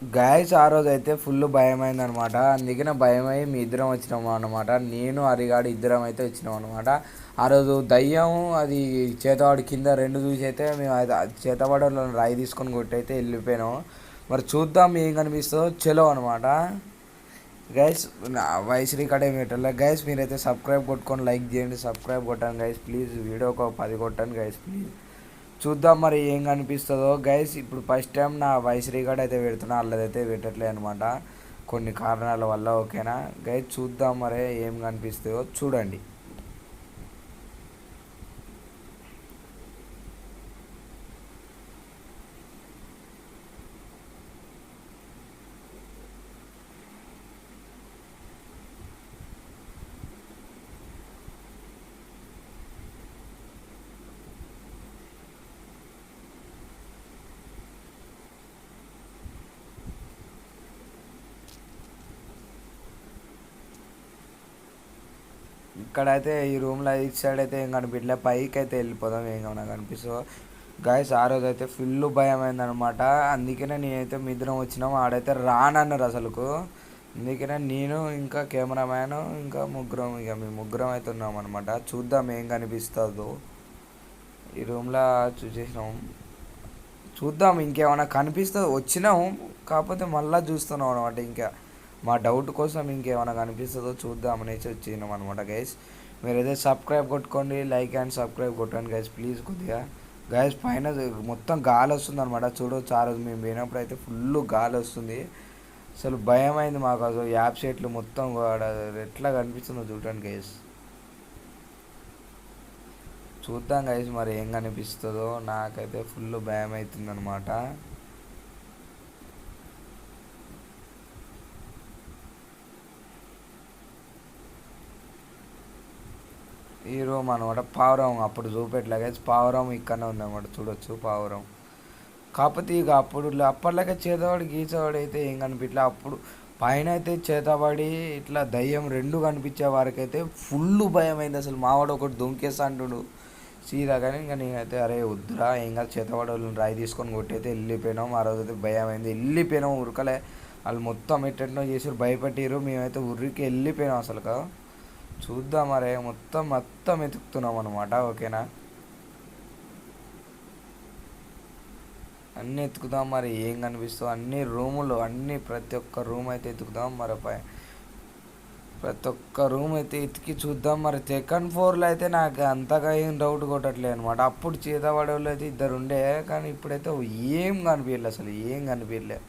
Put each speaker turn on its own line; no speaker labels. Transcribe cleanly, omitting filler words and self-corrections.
Guys ఆ రోజు అయితే ఫుల్ భయమైంది అనమాట. అందుకనే భయమై మీ ఇద్దరం వచ్చినాము అనమాట. నేను హరిగాడు ఇద్దరం అయితే వచ్చినాం అనమాట. ఆ రోజు దయ్యం అది చేతవాడి కింద రెండు చూసి అయితే మేము అయితే చేతవాడలో రాయి తీసుకొని కొట్టయితే వెళ్ళిపోయినాం. మరి చూద్దాం ఏం కనిపిస్తుందో చలో అనమాట. గైస్ వైశ్రీ అకాడమీ పెట్టాలి గైస్. మీరైతే సబ్స్క్రైబ్ కొట్టుకొని లైక్ చేయండి, సబ్స్క్రైబ్ కొట్టండి గైస్ ప్లీజ్. వీడియో ఒక 10 కొట్టండి గైస్ ప్లీజ్. చూద్దాం మరి ఏం కనిపిస్తుందో గైస్. ఇప్పుడు ఫస్ట్ టైం నా వైశ్రీ కార్డ్ అయితే పెడుతున్నా, వాళ్ళదైతే పెట్టట్లే అనమాట కొన్ని కారణాల వల్ల. ఓకేనా గైస్, చూద్దాం మరి ఏం కనిపిస్తుందో చూడండి. ఇక్కడైతే ఈ రూమ్లో ఇటు సైడ్ అయితే ఏం కనిపించలే, పైకి అయితే వెళ్ళిపోదాం ఏమన్నా కనిపిస్తుందో. గాయస్ ఆ రోజు అయితే ఫుల్ భయం అయిందనమాట. అందుకనే నేనైతే మీ ఇద్దరం వచ్చినాం, ఆడైతే రానన్నారు అసలుకు. అందుకనే నేను ఇంకా కెమెరామ్యాన్ ఇంకా ముగ్గురం, ఇక మేము ముగ్గురం అయితే ఉన్నాం అనమాట. చూద్దాం ఏం కనిపిస్తుందో ఈ రూమ్లో. చూసేసినాం, చూద్దాం ఇంకేమైనా కనిపిస్తుంది. వచ్చినాం కాకపోతే మళ్ళీ చూస్తున్నాం అనమాట. ఇంకా మా డౌట్ కోసం ఇంకేమైనా కనిపిస్తుందో చూద్దాం అనేసి వచ్చినాం అనమాట గైస్. మీరైతే సబ్స్క్రైబ్ కొట్టుకోండి, లైక్ అండ్ సబ్స్క్రైబ్ కొట్టండి గైస్ ప్లీజ్ కొద్దిగా. గైస్ పైన మొత్తం గాలి వస్తుంది అనమాట. చూడవచ్చు ఆ రోజు మేము పోయినప్పుడు అయితే ఫుల్ గాలి వస్తుంది. అసలు భయం అయింది మాకు. అసలు యాప్ షేట్లు మొత్తం ఎట్లా కనిపిస్తుందో చూడండి గైస్. చూద్దాం గైస్ మరి ఏం కనిపిస్తుందో. నాకైతే ఫుల్ భయం అవుతుంది అనమాట. ఈ రూమ్ అనమాట పావురం. అప్పుడు చూపెట్లే గైస్, పావురం ఇక్కడనే ఉందన్నమాట. చూడొచ్చు పావురం. కాకపోతే ఇక అప్పుడు అప్పటిలాగా చేతవాడి గీసేవాడు అయితే ఏం కనిపించలే. అప్పుడు పైన అయితే చేతబడి ఇట్లా దయ్యం రెండు కనిపించే వారికైతే ఫుల్ భయం అయింది. అసలు మావాడు ఒకటి దుంకేస్తా అంటుడు సీదా. కానీ ఇంకా నేనైతే అరే వద్దురా ఏం కాదు, చేతబడి వాళ్ళని రాయి తీసుకొని కొట్టయితే వెళ్ళిపోయినాం. ఆ రోజు అయితే భయం అయింది, వెళ్ళిపోయినాం ఉరకలే. వాళ్ళు మొత్తం ఎట్టెట్నో చేసి భయపెట్టిరు, మేమైతే ఉరికి వెళ్ళిపోయినాం అసలు. చూద్దాం మరే, మొత్తం మొత్తం వెతుకుతున్నాం అనమాట. ఓకేనా, అన్నీ ఎత్తుకుదాం మరి ఏం కనిపిస్తుందో. అన్ని రూములు అన్నీ ప్రతి ఒక్క రూమ్ అయితే ఎత్తుకుదాం మరి. ప్రతి ఒక్క రూమ్ అయితే ఎతికి చూద్దాం మరి. సెకండ్ ఫ్లోర్లో అయితే నాకు అంతగా ఏం డౌట్ కొట్టట్లేదు అనమాట. అప్పుడు చేత పడేవాళ్ళు అయితే ఇద్దరు ఉండే, కానీ ఇప్పుడైతే ఏం కనిపించలేదు, అసలు ఏం కనిపించలేదు.